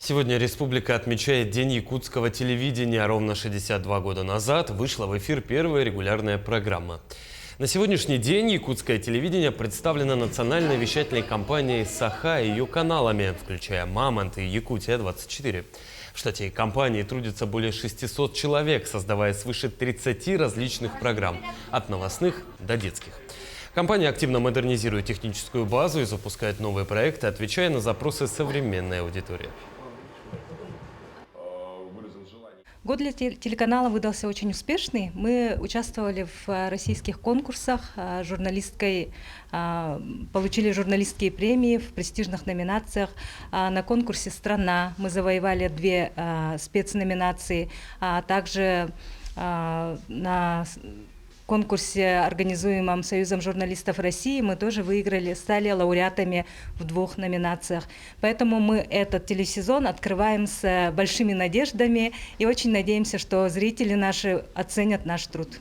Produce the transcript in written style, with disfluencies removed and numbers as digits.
Сегодня республика отмечает День якутского телевидения. Ровно 62 года назад вышла в эфир первая регулярная программа. На сегодняшний день якутское телевидение представлено национальной вещательной компанией «Саха» и ее каналами, включая «Мамонт» и «Якутия-24». В штате компании трудится более 600 человек, создавая свыше 30 различных программ, от новостных до детских. Компания активно модернизирует техническую базу и запускает новые проекты, отвечая на запросы современной аудитории. Год для телеканала выдался очень успешный. Мы участвовали в российских конкурсах журналистской, получили журналистские премии в престижных номинациях. На конкурсе «Страна» мы завоевали 2 спецноминации, а также на конкурсе, организуемом Союзом журналистов России, мы тоже стали лауреатами в 2 номинациях. Поэтому мы этот телесезон открываем с большими надеждами и очень надеемся, что зрители наши оценят наш труд.